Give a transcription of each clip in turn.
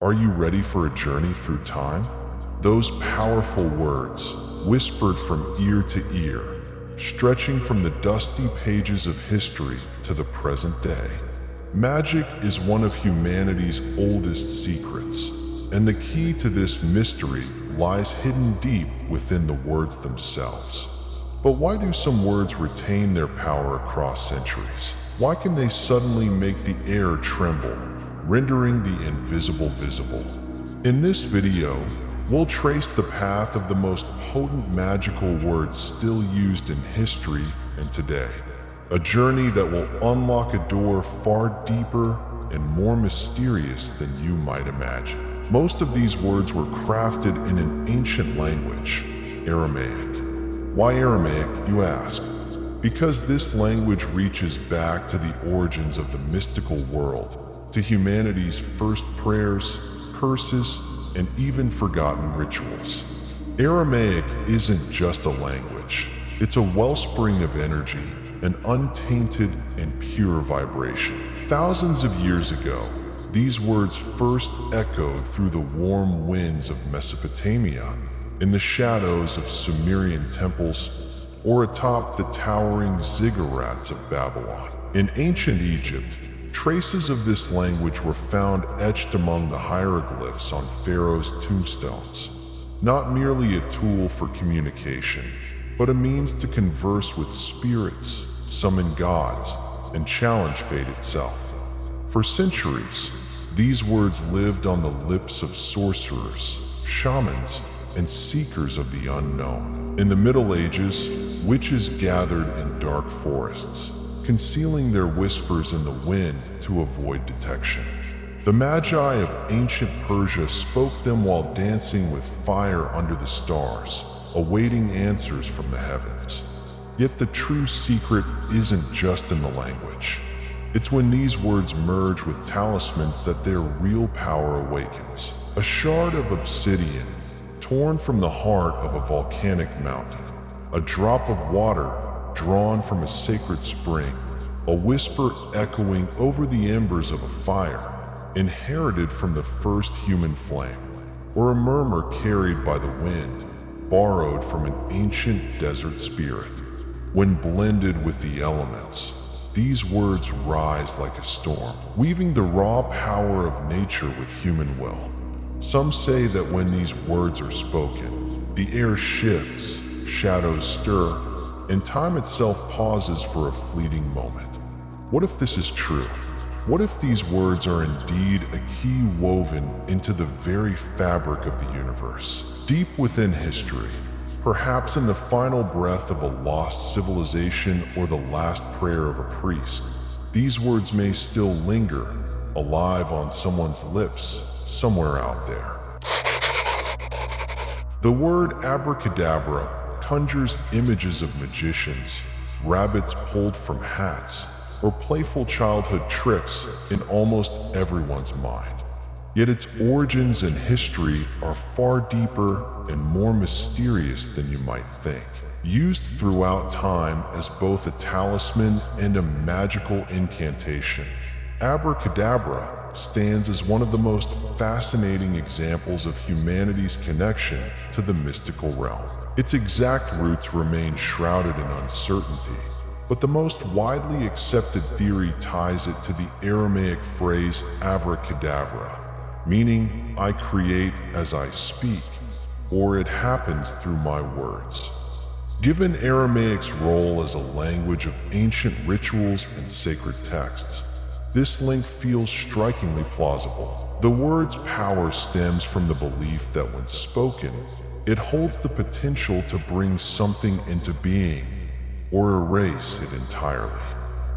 Are you ready for a journey through time? Those powerful words, whispered from ear to ear, stretching from the dusty pages of history to the present day. Magic is one of humanity's oldest secrets, and the key to this mystery lies hidden deep within the words themselves. But why do some words retain their power across centuries? Why can they suddenly make the air tremble, rendering the invisible visible? In this video, we'll trace the path of the most potent magical words still used in history and today. A journey that will unlock a door far deeper and more mysterious than you might imagine. Most of these words were crafted in an ancient language, Aramaic. Why Aramaic, you ask? Because this language reaches back to the origins of the mystical world, to humanity's first prayers, curses, and even forgotten rituals. Aramaic isn't just a language. It's a wellspring of energy, an untainted and pure vibration. Thousands of years ago, these words first echoed through the warm winds of Mesopotamia, in the shadows of Sumerian temples, or atop the towering ziggurats of Babylon. In ancient Egypt, traces of this language were found etched among the hieroglyphs on pharaohs' tombstones, not merely a tool for communication, but a means to converse with spirits, summon gods, and challenge fate itself. For centuries, these words lived on the lips of sorcerers, shamans, and seekers of the unknown. In the Middle Ages, witches gathered in dark forests, concealing their whispers in the wind to avoid detection. The Magi of ancient Persia spoke them while dancing with fire under the stars, awaiting answers from the heavens. Yet the true secret isn't just in the language. It's when these words merge with talismans that their real power awakens. A shard of obsidian, torn from the heart of a volcanic mountain, a drop of water drawn from a sacred spring, a whisper echoing over the embers of a fire, inherited from the first human flame, or a murmur carried by the wind, borrowed from an ancient desert spirit. When blended with the elements, these words rise like a storm, weaving the raw power of nature with human will. Some say that when these words are spoken, the air shifts, shadows stir, and time itself pauses for a fleeting moment. What if this is true? What if these words are indeed a key woven into the very fabric of the universe? Deep within history, perhaps in the final breath of a lost civilization or the last prayer of a priest, these words may still linger, alive on someone's lips, somewhere out there. The word abracadabra conjures images of magicians, rabbits pulled from hats, or playful childhood tricks in almost everyone's mind. Yet its origins and history are far deeper and more mysterious than you might think. Used throughout time as both a talisman and a magical incantation, abracadabra stands as one of the most fascinating examples of humanity's connection to the mystical realm. Its exact roots remain shrouded in uncertainty, but the most widely accepted theory ties it to the Aramaic phrase abracadabra, meaning I create as I speak, or it happens through my words. Given Aramaic's role as a language of ancient rituals and sacred texts, this link feels strikingly plausible. The word's power stems from the belief that when spoken, it holds the potential to bring something into being or erase it entirely.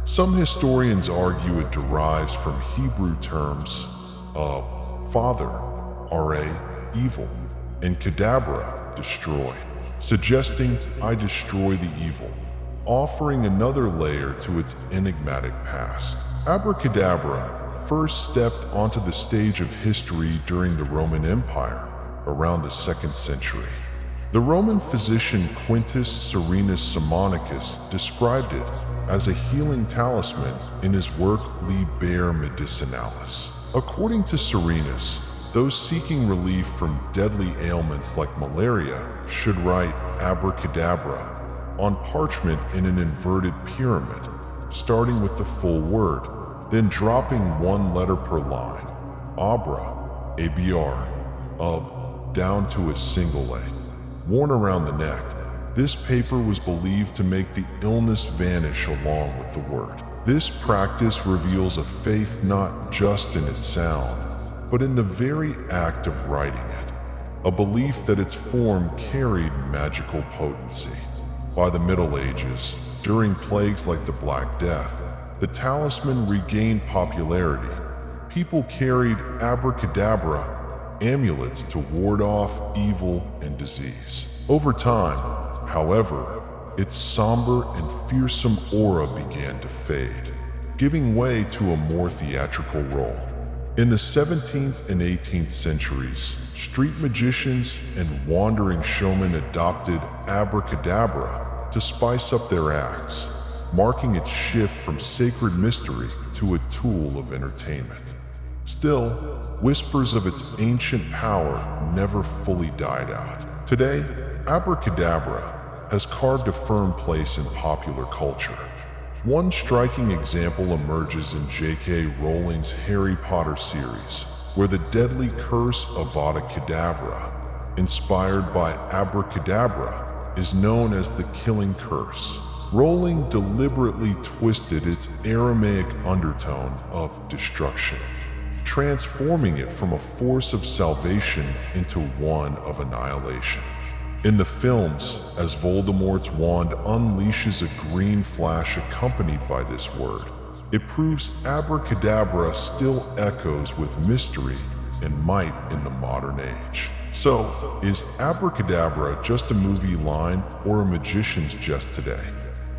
Some historians argue it derives from Hebrew terms of father, ra, evil, and kadabra, destroy, suggesting I destroy the evil, offering another layer to its enigmatic past. Abracadabra first stepped onto the stage of history during the Roman Empire, around the 2nd century. The Roman physician Quintus Serenus Simonicus described it as a healing talisman in his work Liber Medicinalis. According to Serenus, those seeking relief from deadly ailments like malaria should write Abracadabra on parchment in an inverted pyramid, starting with the full word, then dropping one letter per line, Abra, ABR, down to a single A. Worn around the neck, this paper was believed to make the illness vanish along with the word. This practice reveals a faith not just in its sound, but in the very act of writing it, a belief that its form carried magical potency. By the Middle Ages, during plagues like the Black Death, the talisman regained popularity. People carried abracadabra amulets to ward off evil and disease. Over time, however, its somber and fearsome aura began to fade, giving way to a more theatrical role. In the 17th and 18th centuries, street magicians and wandering showmen adopted abracadabra to spice up their acts, marking its shift from sacred mystery to a tool of entertainment. Still, whispers of its ancient power never fully died out. Today, abracadabra has carved a firm place in popular culture. One striking example emerges in J.K. Rowling's Harry Potter series, where the deadly curse Avada Kedavra, inspired by abracadabra, is known as the Killing Curse. Rowling deliberately twisted its Aramaic undertone of destruction, transforming it from a force of salvation into one of annihilation. In the films, as Voldemort's wand unleashes a green flash accompanied by this word, it proves abracadabra still echoes with mystery and might in the modern age. So, is abracadabra just a movie line or a magician's jest today?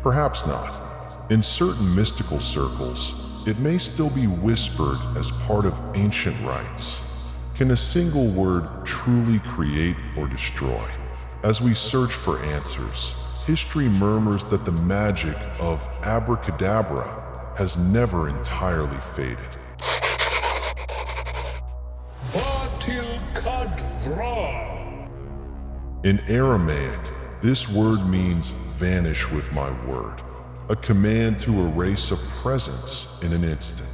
Perhaps not. In certain mystical circles, it may still be whispered as part of ancient rites. Can a single word truly create or destroy? As we search for answers, history murmurs that the magic of abracadabra has never entirely faded. In Aramaic, this word means vanish with my word, a command to erase a presence in an instant.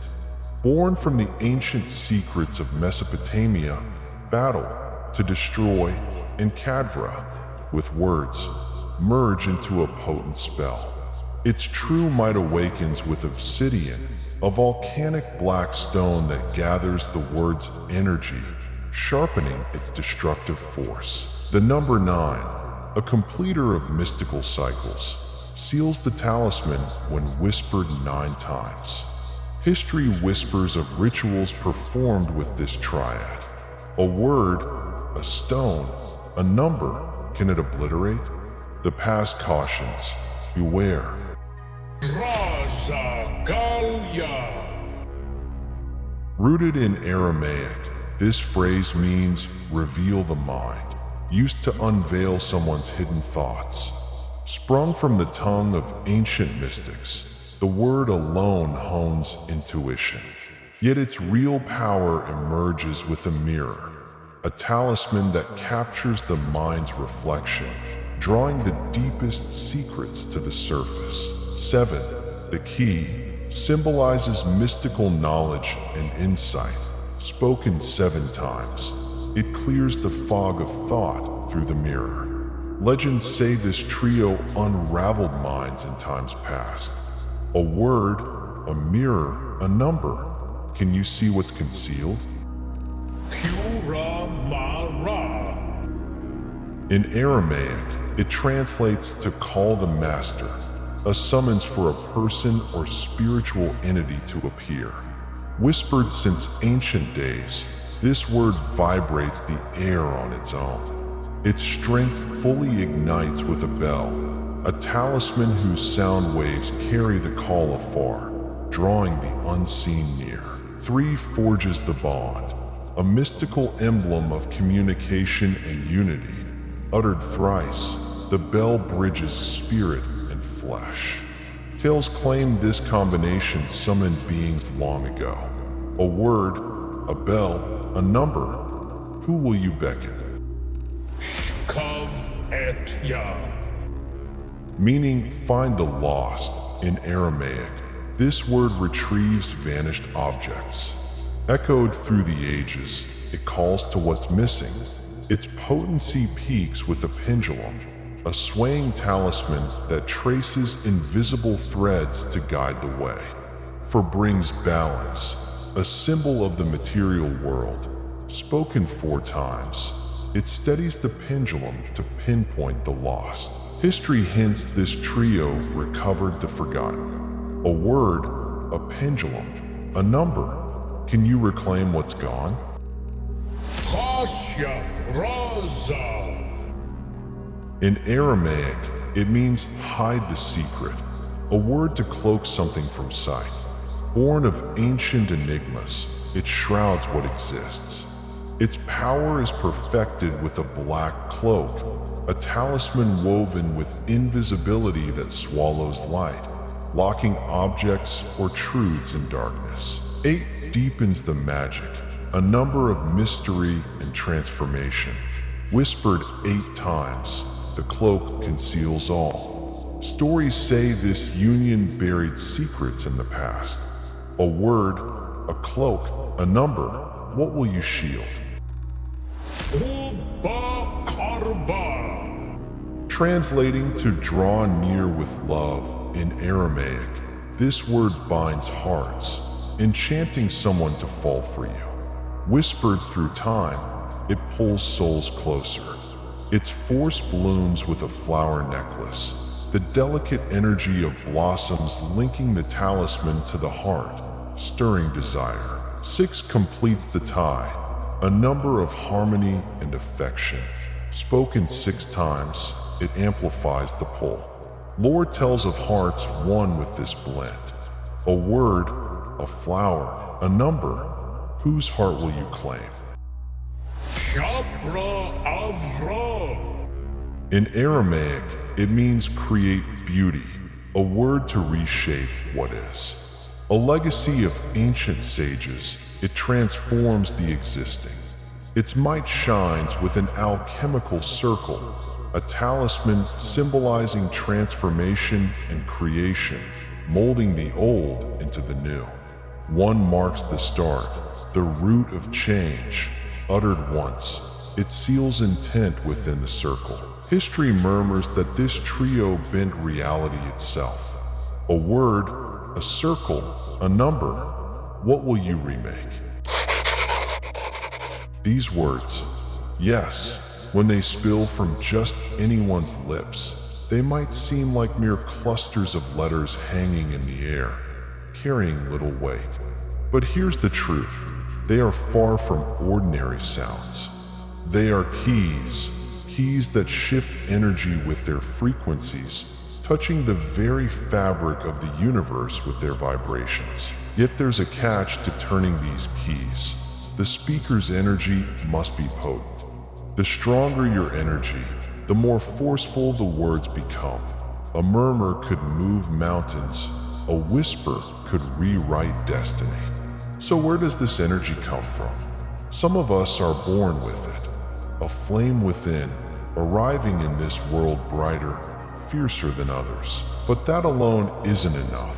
Born from the ancient secrets of Mesopotamia, battle, to destroy, and Kadra, with words, merge into a potent spell. Its true might awakens with obsidian, a volcanic black stone that gathers the word's energy, sharpening its destructive force. The number 9, a completer of mystical cycles, seals the talisman when whispered 9 times. History whispers of rituals performed with this triad. A word, a stone, a number. Can it obliterate? The past cautions, beware. Rooted in Aramaic, this phrase means reveal the mind, used to unveil someone's hidden thoughts. Sprung from the tongue of ancient mystics, the word alone hones intuition. Yet its real power emerges with a mirror, a talisman that captures the mind's reflection, drawing the deepest secrets to the surface. 7. The key symbolizes mystical knowledge and insight. Spoken 7 times, it clears the fog of thought through the mirror. Legends say this trio unraveled minds in times past. A word, a mirror, a number. Can you see what's concealed? In Aramaic, it translates to call the master, a summons for a person or spiritual entity to appear. Whispered since ancient days, this word vibrates the air on its own. Its strength fully ignites with a bell, a talisman whose sound waves carry the call afar, drawing the unseen near. 3 forges the bond, a mystical emblem of communication and unity. Uttered thrice, the bell bridges spirit and flesh. Tales claim this combination summoned beings long ago. A word, a bell, a number. who will you beckon? Kav et ya. Meaning find the lost in Aramaic. This word retrieves vanished objects. Echoed through the ages, it calls to what's missing. Its potency peaks with a pendulum, a swaying talisman that traces invisible threads to guide the way. For brings balance, a symbol of the material world. Spoken 4 times, it steadies the pendulum to pinpoint the lost. History hints this trio recovered the forgotten. A word, a pendulum, a number. Can you reclaim what's gone? Khashya Raza. In Aramaic, it means hide the secret, a word to cloak something from sight. Born of ancient enigmas, it shrouds what exists. Its power is perfected with a black cloak, a talisman woven with invisibility that swallows light, locking objects or truths in darkness. 8 deepens the magic, a number of mystery and transformation. Whispered 8 times, the cloak conceals all. Stories say this union buried secrets in the past. A word, a cloak, a number, what will you shield? Abracadabra. Translating to draw near with love in Aramaic, this word binds hearts, enchanting someone to fall for you. Whispered through time, it pulls souls closer. Its force blooms with a flower necklace, the delicate energy of blossoms linking the talisman to the heart, stirring desire. 6 completes the tie, a number of harmony and affection. Spoken 6 times, it amplifies the pull. Lore tells of hearts one with this blend. A word, a flower, a number, whose heart will you claim? Abracadabra. In Aramaic, it means create beauty, a word to reshape what is. A legacy of ancient sages, it transforms the existing. Its might shines with an alchemical circle, a talisman symbolizing transformation and creation, molding the old into the new. 1 marks the start, the root of change. Uttered once, it seals intent within the circle. History murmurs that this trio bent reality itself. A word, a circle, a number, what will you remake? These words, yes, when they spill from just anyone's lips, they might seem like mere clusters of letters hanging in the air, carrying little weight. But here's the truth, they are far from ordinary sounds. They are keys that shift energy with their frequencies, touching the very fabric of the universe with their vibrations. Yet there's a catch to turning these keys. The speaker's energy must be potent. The stronger your energy, the more forceful the words become. A murmur could move mountains, a whisper could rewrite destiny. So where does this energy come from? Some of us are born with it, a flame within, arriving in this world brighter, fiercer than others. But that alone isn't enough.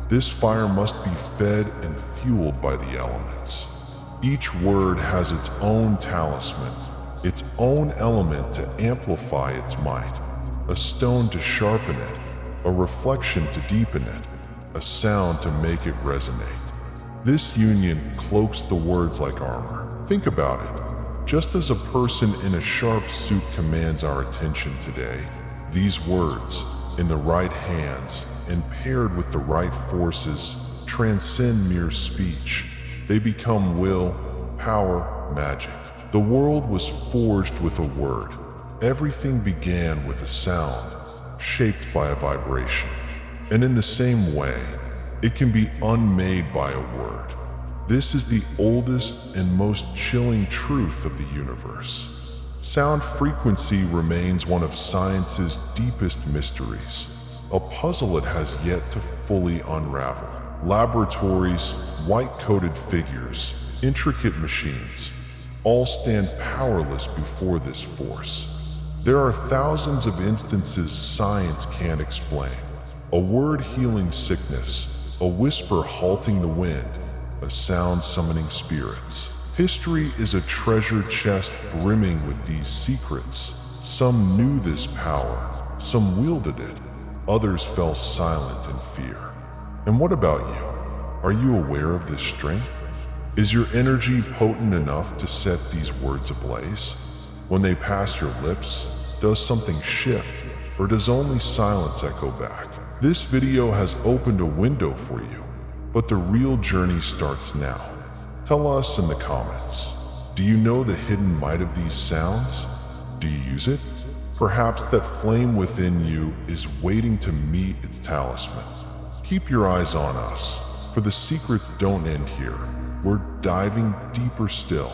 This fire must be fed and fueled by the elements. Each word has its own talisman, its own element to amplify its might, a stone to sharpen it, a reflection to deepen it, a sound to make it resonate. This union cloaks the words like armor. Think about it. Just as a person in a sharp suit commands our attention today, these words, in the right hands and paired with the right forces, transcend mere speech. They become will, power, magic. The world was forged with a word. Everything began with a sound, shaped by a vibration. And in the same way, it can be unmade by a word. This is the oldest and most chilling truth of the universe. Sound frequency remains one of science's deepest mysteries, a puzzle it has yet to fully unravel. Laboratories, white-coated figures, intricate machines, all stand powerless before this force. There are thousands of instances science can't explain. A word healing sickness, a whisper halting the wind, a sound summoning spirits. History is a treasure chest brimming with these secrets. Some knew this power, some wielded it, others fell silent in fear. And what about you? Are you aware of this strength? Is your energy potent enough to set these words ablaze? When they pass your lips, does something shift, or does only silence echo back? This video has opened a window for you, but the real journey starts now. Tell us in the comments, do you know the hidden might of these sounds? Do you use it? Perhaps that flame within you is waiting to meet its talisman. Keep your eyes on us, for the secrets don't end here. We're diving deeper still.